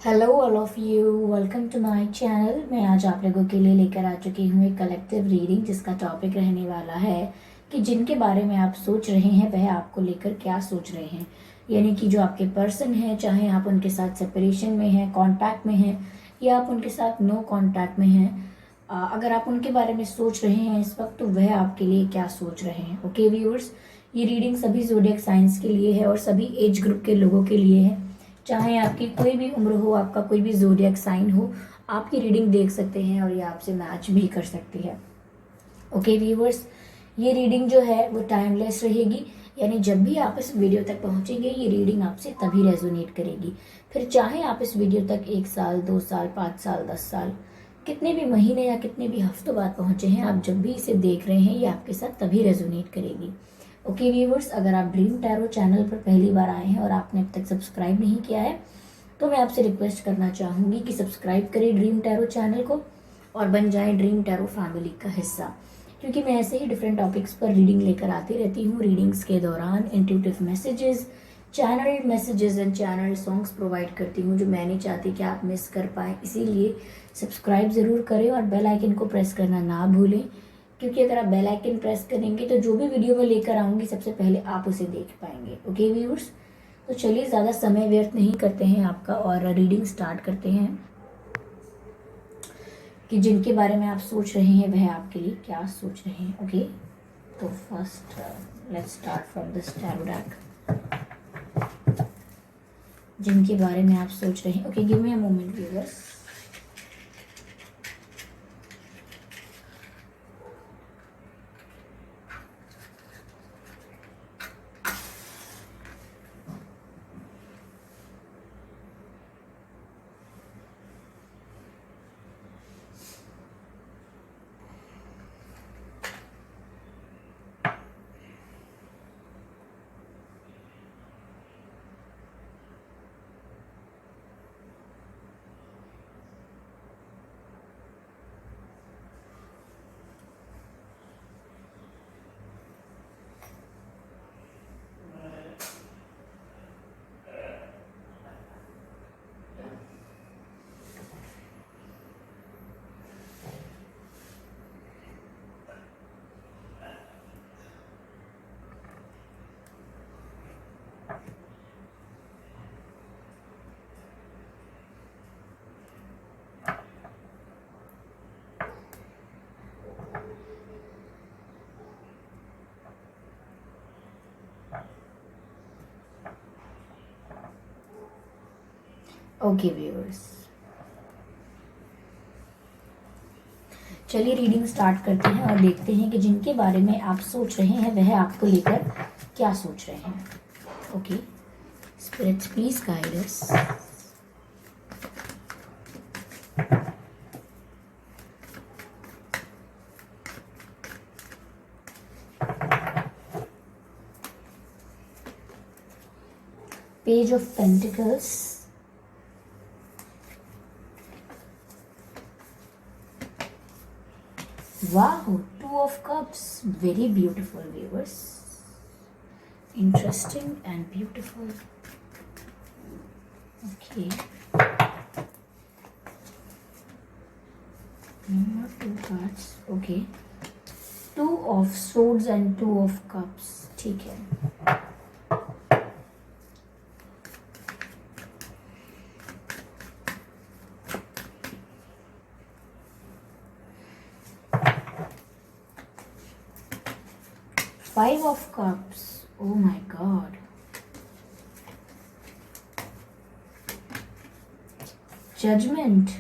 Hello all of you, welcome to my channel. मैं आज आप लोगों के लिए लेकर आ चुकी हूँ एक कलेक्टिव रीडिंग जिसका टॉपिक रहने वाला है कि जिनके बारे में आप सोच रहे हैं वह आपको लेकर क्या सोच रहे हैं। यानी कि जो आपके पर्सन हैं, चाहे आप उनके साथ सेपरेशन में हैं, कांटेक्ट में हैं या आप उनके साथ नो कांटेक्ट में हैं, अगर आप उनके बारे में सोच रहे हैं इस वक्त तो वह आपके लिए क्या सोच रहे हैं। ओके व्यूअर्स, ये रीडिंग सभी ज़ोडिएक साइंस के लिए है और सभी एज ग्रुप के लोगों के लिए है। चाहे आपकी कोई भी उम्र हो, आपका कोई भी ज़ोडिएक साइन हो, आप ये रीडिंग देख सकते हैं और ये आपसे मैच भी कर सकती है। ओके व्यूअर्स, ये रीडिंग जो है वो टाइमलेस रहेगी, यानी जब भी आप इस वीडियो तक पहुंचेंगे ये रीडिंग आपसे तभी रेजोनेट करेगी। फिर चाहे आप इस वीडियो तक 1 साल, 2 साल, 5 साल, 10 साल, कितने भी महीने या कितने भी हफ्तों बाद पहुंचे हैं, आप जब भी इसे देख रहे हैं ये आपके साथ तभी रेजोनेट करेगी। ओके व्यूवर्स, अगर आप ड्रीम टैरो चैनल पर पहली बार आए हैं और आपने अब तक सब्सक्राइब नहीं किया है तो मैं आपसे रिक्वेस्ट करना चाहूँगी कि सब्सक्राइब करें ड्रीम टैरो चैनल को और बन जाएं ड्रीम टैरो फैमिली का हिस्सा, क्योंकि मैं ऐसे ही डिफरेंट टॉपिक्स पर रीडिंग लेकर आती रहती हूँ। रीडिंग्स के दौरान intuitive messages, channel messages and channel songs provide करती हूँ जो मैं नहीं चाहती कि आप मिस कर पाएँ। इसीलिए सब्सक्राइब ज़रूर करें और बेल आइकन को प्रेस करना ना भूलें, क्योंकि अगर आप बेल आइकन प्रेस करेंगे तो जो भी वीडियो मैं लेकर आऊँगी सबसे पहले आप उसे देख पाएंगे। ओके व्यूअर्स, तो चलिए ज़्यादा समय व्यर्थ नहीं करते हैं आपका और रीडिंग स्टार्ट करते हैं कि जिनके बारे में आप सोच रहे हैं वह आपके लिए क्या सोच रहे हैं। ओके, तो first let's start from this tarot deck. जिनके बारे में आप सोच रहे हैं, okay give me a moment viewers. Okay viewers, चलिए रीडिंग स्टार्ट करते हैं और देखते हैं कि जिनके बारे में आप सोच रहे हैं वह आपको लेकर क्या सोच रहे हैं। Okay spirits, please guide us. Page of pentacles, wow, two of cups, very beautiful viewers, interesting and beautiful. Okay, no more 2 cards. Okay, two of swords and two of cups, ठीक है। Five of cups, oh my god. Judgment,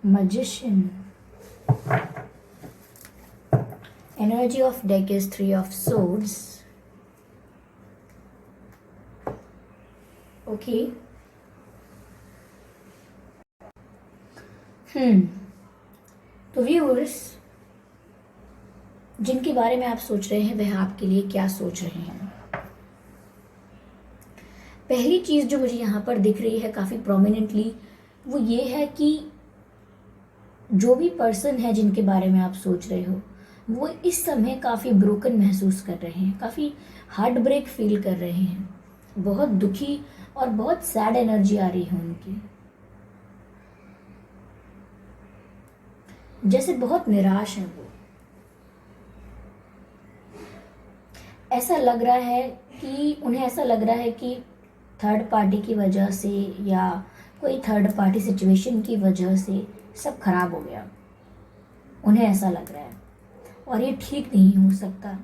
Magician. Energy of deck is 3 of swords. Okay. तो viewers, जिनके बारे में आप सोच रहे हैं वह आपके लिए क्या सोच रहे हैं। पहली चीज जो मुझे यहाँ पर दिख रही है काफी प्रोमिनेंटली वो ये है कि जो भी पर्सन है जिनके बारे में आप सोच रहे हो वो इस समय काफ़ी ब्रोकन महसूस कर रहे हैं, काफ़ी हार्ट ब्रेक फील कर रहे हैं, बहुत दुखी और बहुत सैड एनर्जी आ रही है उनकी, जैसे बहुत निराश है वो। ऐसा लग रहा है कि उन्हें ऐसा लग रहा है कि थर्ड पार्टी की वजह से या कोई थर्ड पार्टी सिचुएशन की वजह से सब खराब हो गया, उन्हें ऐसा लग रहा है और ये ठीक नहीं हो सकता।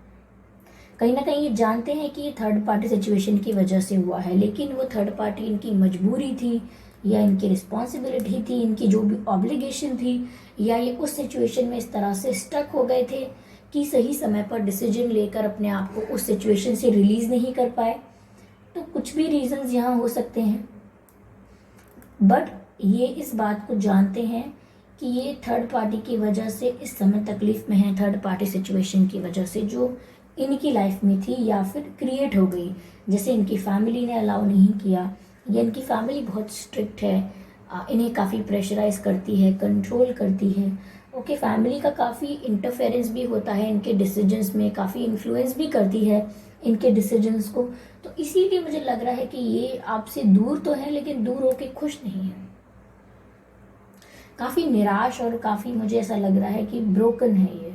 कहीं ना कहीं ये जानते हैं कि ये थर्ड पार्टी सिचुएशन की वजह से हुआ है, लेकिन वो थर्ड पार्टी इनकी मजबूरी थी या इनकी रिस्पॉन्सिबिलिटी थी, इनकी जो भी ऑब्लिगेशन थी, या ये उस सिचुएशन में इस तरह से स्टक हो गए थे कि सही समय पर डिसीजन लेकर अपने आप को उस सिचुएशन से रिलीज नहीं कर पाए। तो कुछ भी रीजंस यहाँ हो सकते हैं, बट ये इस बात को जानते हैं कि ये थर्ड पार्टी की वजह से इस समय तकलीफ में है, थर्ड पार्टी सिचुएशन की वजह से जो इनकी लाइफ में थी या फिर क्रिएट हो गई। जैसे इनकी फैमिली ने अलाउ नहीं किया, या इनकी फैमिली बहुत स्ट्रिक्ट है, इन्हें काफ़ी प्रेशराइज करती है, कंट्रोल करती है। ओके, फैमिली का काफ़ी इंटरफेरेंस भी होता है इनके डिसीजंस में, काफ़ी इन्फ्लुएंस भी करती है इनके डिसीजंस को। तो इसीलिए मुझे लग रहा है कि ये आपसे दूर तो है, लेकिन दूर होके खुश नहीं है, काफ़ी निराश और काफ़ी मुझे ऐसा लग रहा है कि ब्रोकन है ये।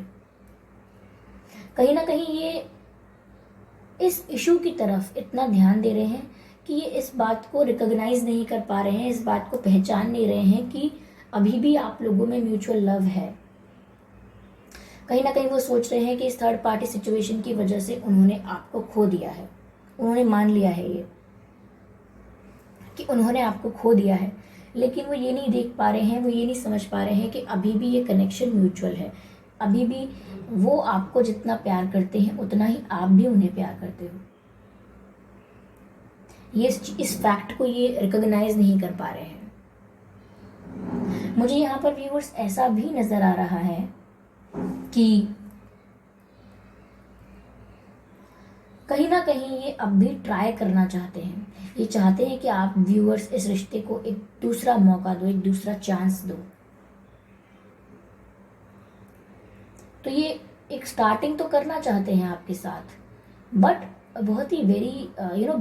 कहीं ना कहीं ये इस इशू की तरफ इतना ध्यान दे रहे हैं कि ये इस बात को रिकॉग्नाइज नहीं कर पा रहे हैं, इस बात को पहचान नहीं रहे हैं कि अभी भी आप लोगों में म्यूचुअल लव है। कहीं ना कहीं वो सोच रहे हैं कि इस थर्ड पार्टी सिचुएशन की वजह से उन्होंने आपको खो दिया है, उन्होंने मान लिया है ये कि उन्होंने आपको खो दिया है, लेकिन वो ये नहीं देख पा रहे हैं, वो ये नहीं समझ पा रहे हैं कि अभी भी ये कनेक्शन म्यूचुअल है। अभी भी वो आपको जितना प्यार करते हैं उतना ही आप भी उन्हें प्यार करते हो। ये इस फैक्ट को ये रिकॉग्नाइज नहीं कर पा रहे हैं। मुझे यहाँ पर व्यूअर्स ऐसा भी नजर आ रहा है कि कहीं ना कहीं ये अब भी ट्राई करना चाहते हैं, ये चाहते हैं कि आप व्यूअर्स इस रिश्ते को एक दूसरा मौका दो, एक दूसरा चांस दो। तो ये एक स्टार्टिंग तो करना चाहते हैं आपके साथ, बट बहुत ही वेरी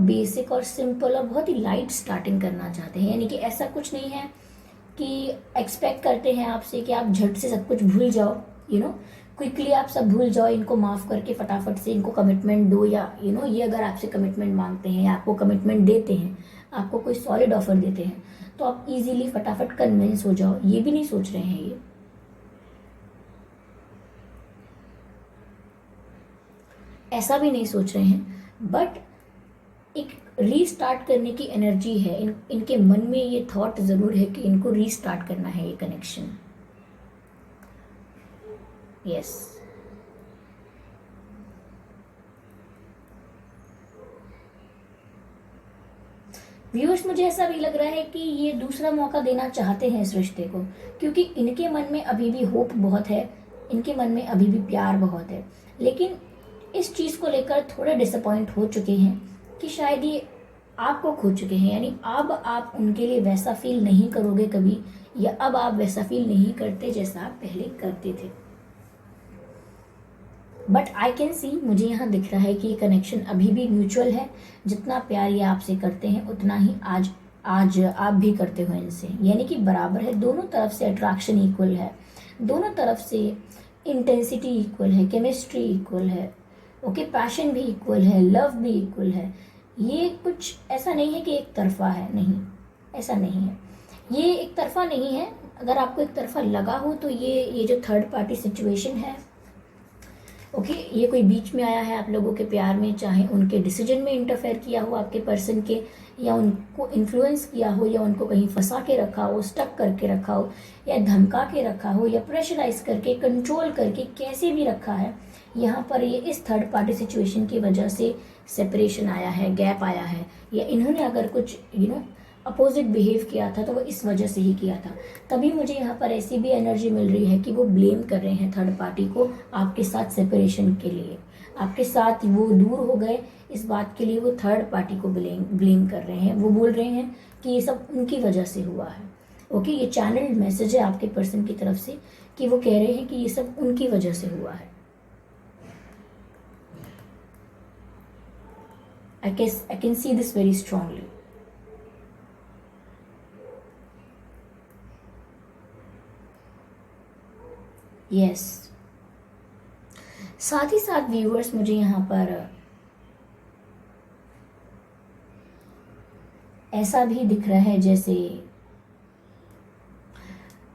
बेसिक और सिंपल और बहुत ही लाइट स्टार्टिंग करना चाहते हैं। यानी कि ऐसा कुछ नहीं है कि एक्सपेक्ट करते हैं आपसे कि आप झट से सब कुछ भूल जाओ, क्विकली आप सब भूल जाओ, इनको माफ़ करके फटाफट से इनको कमिटमेंट दो, या ये अगर आपसे कमिटमेंट मांगते हैं या आपको कमिटमेंट देते हैं, आपको कोई सॉलिड ऑफर देते हैं, तो आप इजीली फटाफट कन्विंस हो जाओ, ये भी नहीं सोच रहे हैं ये। ऐसा भी नहीं सोच रहे हैं, बट एक रीस्टार्ट करने की एनर्जी है इनके मन में। ये थॉट ज़रूर है कि इनको रीस्टार्ट करना है ये कनेक्शन। यस, व्यूअर्स मुझे ऐसा भी लग रहा है कि ये दूसरा मौका देना चाहते हैं इस रिश्ते को, क्योंकि इनके मन में अभी भी होप बहुत है, इनके मन में अभी भी प्यार बहुत है, लेकिन इस चीज़ को लेकर थोड़े डिसअपॉइंट हो चुके हैं कि शायद ये आपको खो चुके हैं। यानी अब आप उनके लिए वैसा फील नहीं करोगे कभी, या अब आप वैसा फील नहीं करते जैसा आप पहले करते थे। बट आई कैन सी, मुझे यहाँ दिख रहा है कि ये कनेक्शन अभी भी म्यूचुअल है। जितना प्यार ये आपसे करते हैं उतना ही आज आप भी करते हो इनसे, यानी कि बराबर है। दोनों तरफ से अट्रैक्शन इक्वल है, दोनों तरफ से इंटेंसिटी इक्वल है, केमिस्ट्री इक्वल है, ओके, पैशन भी इक्वल है, लव भी इक्वल है। ये कुछ ऐसा नहीं है कि एक तरफा है, नहीं, ऐसा नहीं है, ये एक तरफा नहीं है। अगर आपको एक तरफा लगा हो तो ये जो थर्ड पार्टी सिचुएशन है, ओके, ये कोई बीच में आया है आप लोगों के प्यार में, चाहे उनके डिसीजन में इंटरफेयर किया हो आपके पर्सन के, या उनको इन्फ्लुएंस किया हो, या उनको कहीं फंसा के रखा हो, स्टक करके रखा हो, या धमका के रखा हो, या प्रेशराइज करके, कंट्रोल करके, कैसे भी रखा है। यहाँ पर ये इस थर्ड पार्टी सिचुएशन की वजह से सेपरेशन आया है, गैप आया है, या इन्होंने अगर कुछ अपोजिट बिहेव किया था तो वो इस वजह से ही किया था। तभी मुझे यहाँ पर ऐसी भी एनर्जी मिल रही है कि वो ब्लेम कर रहे हैं थर्ड पार्टी को आपके साथ सेपरेशन के लिए, आपके साथ वो दूर हो गए इस बात के लिए वो थर्ड पार्टी को ब्लेम कर रहे हैं। वो बोल रहे हैं कि ये सब उनकी वजह से हुआ है। ओके, ये चैनल मैसेज है आपके पर्सन की तरफ से कि वो कह रहे हैं कि ये सब उनकी वजह से हुआ है। I can see this very strongly. Yes. साथ ही साथ व्यूअर्स मुझे यहाँ पर ऐसा भी दिख रहा है जैसे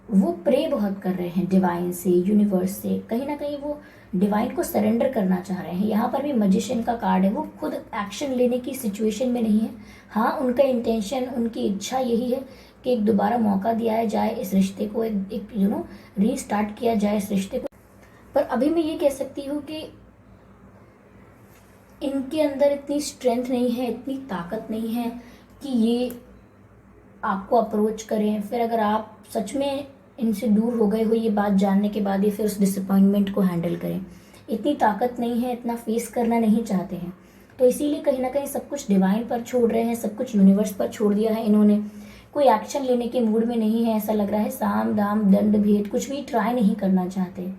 वो प्रे बहुत कर रहे हैं डिवाइन से, यूनिवर्स से, कहीं ना कहीं वो डिवाइन को सरेंडर करना चाह रहे हैं। यहाँ पर भी मैजिशियन का कार्ड है, वो खुद एक्शन लेने की सिचुएशन में नहीं है। हाँ, उनका इंटेंशन, उनकी इच्छा यही है कि एक दोबारा मौका दिया जाए इस रिश्ते को, एक रीस्टार्ट किया जाए इस रिश्ते को। पर अभी मैं ये कह सकती हूँ कि इनके अंदर इतनी स्ट्रेंथ नहीं है, इतनी ताकत नहीं है कि ये आपको अप्रोच करें। फिर अगर आप सच में इनसे दूर हो गए हो ये बात जानने के बाद ही फिर उस डिसअपॉइंटमेंट को हैंडल करें, इतनी ताकत नहीं है, इतना फेस करना नहीं चाहते हैं। तो इसीलिए कहीं ना कहीं सब कुछ डिवाइन पर छोड़ रहे हैं, सब कुछ यूनिवर्स पर छोड़ दिया है इन्होंने। कोई एक्शन लेने के मूड में नहीं है, ऐसा लग रहा है। साम दाम दंड भेद कुछ भी ट्राई नहीं करना चाहते,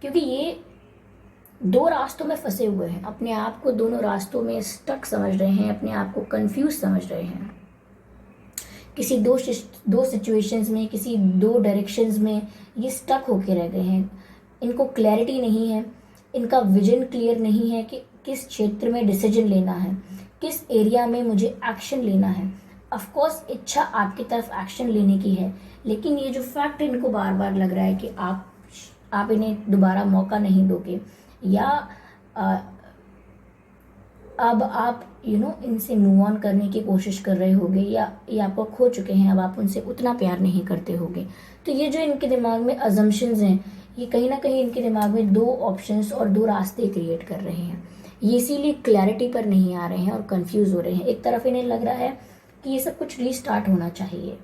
क्योंकि ये दो रास्तों में फंसे हुए हैं, अपने आप को दोनों रास्तों में स्टक समझ रहे हैं, अपने आप को कंफ्यूज समझ रहे हैं। किसी दो सिचुएशंस में, किसी दो डायरेक्शंस में ये स्टक होके रह गए हैं। इनको क्लैरिटी नहीं है, इनका विजन क्लियर नहीं है कि किस क्षेत्र में डिसीजन लेना है, किस एरिया में मुझे एक्शन लेना है। ऑफ कोर्स इच्छा आपकी तरफ एक्शन लेने की है, लेकिन ये जो फैक्ट इनको बार बार लग रहा है कि आप इन्हें दोबारा मौका नहीं दोगे, या अब आप इनसे मूव ऑन करने की कोशिश कर रहे होगे, या ये आपको खो चुके हैं, अब आप उनसे उतना प्यार नहीं करते होगे। तो ये जो इनके दिमाग में अजम्पशंस हैं, ये कहीं ना कहीं इनके दिमाग में दो ऑप्शंस और दो रास्ते क्रिएट कर रहे हैं। ये इसीलिए क्लैरिटी पर नहीं आ रहे हैं और कंफ्यूज हो रहे हैं। एक तरफ इन्हें लग रहा है कि ये सब कुछ रीस्टार्ट होना चाहिए,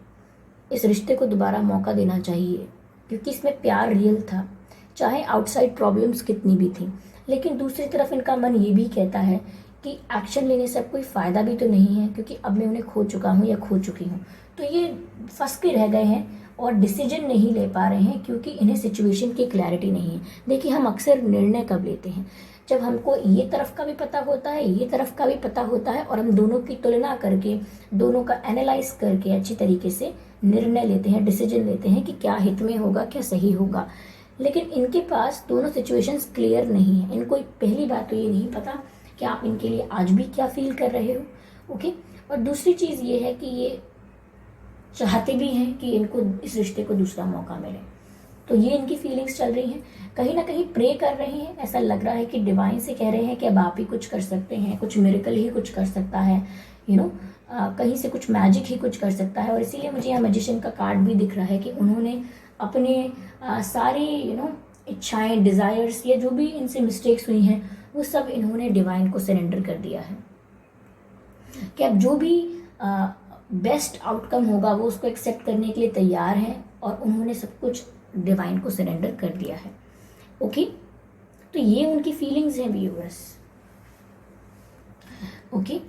इस रिश्ते को दोबारा मौका देना चाहिए, क्योंकि इसमें प्यार रियल था, चाहे आउटसाइड प्रॉब्लम्स कितनी भी थी। लेकिन दूसरी तरफ इनका मन ये भी कहता है कि एक्शन लेने से अब कोई फ़ायदा भी तो नहीं है, क्योंकि अब मैं उन्हें खो चुका हूँ या खो चुकी हूँ। तो ये फंस के रह गए हैं और डिसीजन नहीं ले पा रहे हैं, क्योंकि इन्हें सिचुएशन की क्लैरिटी नहीं है। देखिए, हम अक्सर निर्णय कब लेते हैं, जब हमको ये तरफ का भी पता होता है, ये तरफ का भी पता होता है, और हम दोनों की तुलना करके, दोनों का एनालाइज करके अच्छी तरीके से निर्णय लेते हैं, डिसीजन लेते हैं कि क्या हित में होगा, क्या सही होगा। लेकिन इनके पास दोनों सिचुएशंस क्लियर नहीं है। इनको पहली बात तो ये नहीं पता कि आप इनके लिए आज भी क्या फील कर रहे हो, ओके। और दूसरी चीज़ ये है कि ये चाहते भी हैं कि इनको इस रिश्ते को दूसरा मौका मिले। तो ये इनकी फीलिंग्स चल रही हैं, कहीं ना कहीं प्रे कर रहे हैं। ऐसा लग रहा है कि डिवाइन से कह रहे हैं कि अब आप ही कुछ कर सकते हैं, कुछ मिरेकल ही कुछ कर सकता है, कहीं से कुछ मैजिक ही कुछ कर सकता है। और इसीलिए मुझे यहाँ मैजिशियन का कार्ड भी दिख रहा है कि उन्होंने अपने सारी इच्छाएं, डिज़ायर्स, या जो भी इनसे मिस्टेक्स हुई हैं, वो सब इन्होंने डिवाइन को सरेंडर कर दिया है कि अब जो भी बेस्ट आउटकम होगा वो उसको एक्सेप्ट करने के लिए तैयार हैं, और उन्होंने सब कुछ डिवाइन को सरेंडर कर दिया है, ओके। तो ये उनकी फीलिंग्स हैं व्यूअर्स, ओके।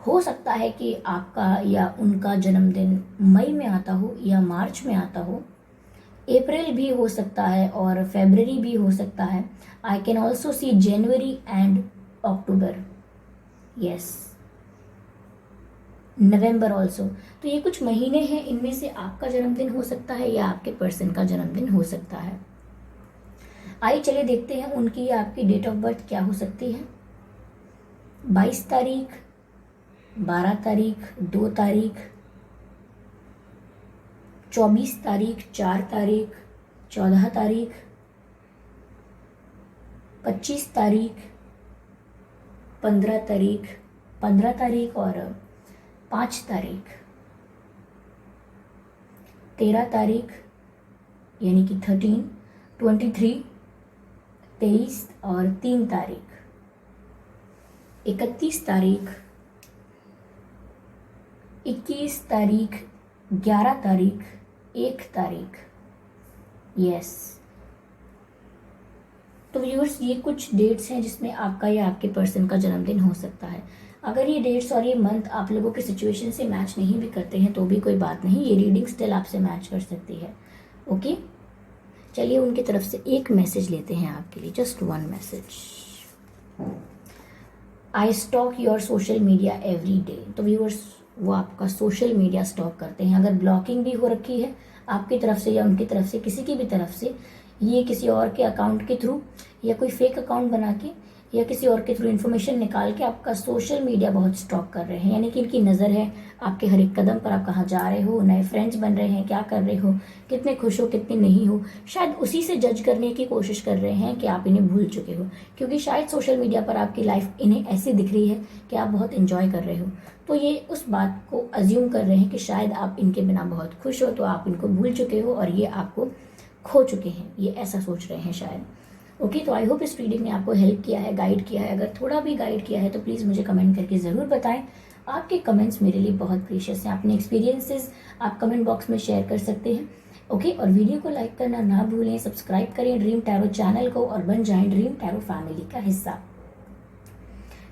हो सकता है कि आपका या उनका जन्मदिन मई में आता हो या मार्च में आता हो, अप्रैल भी हो सकता है और फरवरी भी हो सकता है। I can also see January and October, yes, November also. तो ये कुछ महीने हैं, इनमें से आपका जन्मदिन हो सकता है या आपके पर्सन का जन्मदिन हो सकता है। आइए चलिए देखते हैं उनकी या आपकी डेट ऑफ बर्थ क्या हो सकती है। 22 तारीख, 12 तारीख, 2 तारीख, 24 तारीख, 4 तारीख, 14 तारीख, 25 तारीख, 15 तारीख, 15 तारीख और 5 तारीख, 13 तारीख यानी कि 13, 23, 23 और 3 तारीख, 31 तारीख, 21 तारीख, 11 तारीख, 1 तारीख, यस। तो व्यूअर्स, ये कुछ डेट्स हैं जिसमें आपका या आपके पर्सन का जन्मदिन हो सकता है। अगर ये डेट्स और ये मंथ आप लोगों के सिचुएशन से मैच नहीं भी करते हैं तो भी कोई बात नहीं, ये रीडिंग स्टिल आपसे मैच कर सकती है, ओके। चलिए उनकी तरफ से एक मैसेज लेते हैं आपके लिए, just 1 message. I stock your social media every day. तो व्यूअर्स, वो आपका सोशल मीडिया स्टॉक करते हैं। अगर ब्लॉकिंग भी हो रखी है आपकी तरफ से या उनकी तरफ से, किसी की भी तरफ से, ये किसी और के अकाउंट के थ्रू या कोई फेक अकाउंट बना के या किसी और के थ्रू इन्फॉर्मेशन निकाल के आपका सोशल मीडिया बहुत स्टॉक कर रहे हैं, यानी कि इनकी नज़र है आपके हर एक कदम पर। आप कहाँ जा रहे हो, नए फ्रेंड्स बन रहे हैं, क्या कर रहे हो, कितने खुश हो, कितने नहीं हो। शायद उसी से जज करने की कोशिश कर रहे हैं कि आप इन्हें भूल चुके हो, क्योंकि शायद सोशल मीडिया पर आपकी लाइफ इन्हें ऐसी दिख रही है कि आप बहुत इंजॉय कर रहे हो। तो ये उस बात को अज्यूम कर रहे हैं कि शायद आप इनके बिना बहुत खुश हो, तो आप इनको भूल चुके हो और ये आपको खो चुके हैं, ये ऐसा सोच रहे हैं शायद। ओके, तो आई होप इस रीडिंग ने आपको हेल्प किया है, गाइड किया है। अगर थोड़ा भी गाइड किया है तो प्लीज़ मुझे कमेंट करके ज़रूर बताएं। आपके कमेंट्स मेरे लिए बहुत प्रीशियस हैं। अपने एक्सपीरियंसेस आप कमेंट बॉक्स में शेयर कर सकते हैं। ओके, और वीडियो को लाइक करना ना भूलें, सब्सक्राइब करें ड्रीम टैरो चैनल को और बन जाएं ड्रीम टैरो फैमिली का हिस्सा,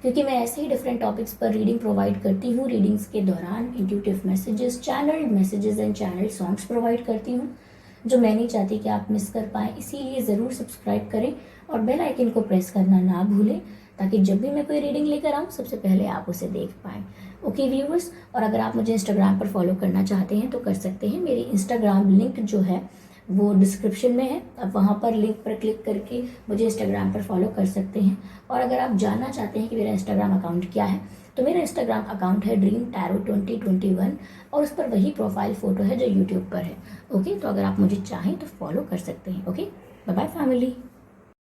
क्योंकि मैं ऐसे ही डिफरेंट टॉपिक्स पर रीडिंग प्रोवाइड करती हूँ। रीडिंग्स के दौरान intuitive messages, channel messages and channel songs provide करती हूँ, जो मैं नहीं चाहती कि आप मिस कर पाएँ। इसीलिए ज़रूर सब्सक्राइब करें और बेल आइकन को प्रेस करना ना भूलें, ताकि जब भी मैं कोई रीडिंग लेकर आऊँ सबसे पहले आप उसे देख पाएँ। ओके व्यूअर्स, और अगर आप मुझे इंस्टाग्राम पर फॉलो करना चाहते हैं तो कर सकते हैं। मेरी इंस्टाग्राम लिंक जो है वो डिस्क्रिप्शन में है, आप वहाँ पर लिंक पर क्लिक करके मुझे इंस्टाग्राम पर फॉलो कर सकते हैं। और अगर आप जानना चाहते हैं कि मेरा इंस्टाग्राम अकाउंट क्या है, तो मेरा इंस्टाग्राम अकाउंट है ड्रीम टैरो 2021 और उस पर वही प्रोफाइल फ़ोटो है जो यूट्यूब पर है। ओके, तो अगर आप मुझे चाहें तो फॉलो कर सकते हैं। Okay, bye bye family.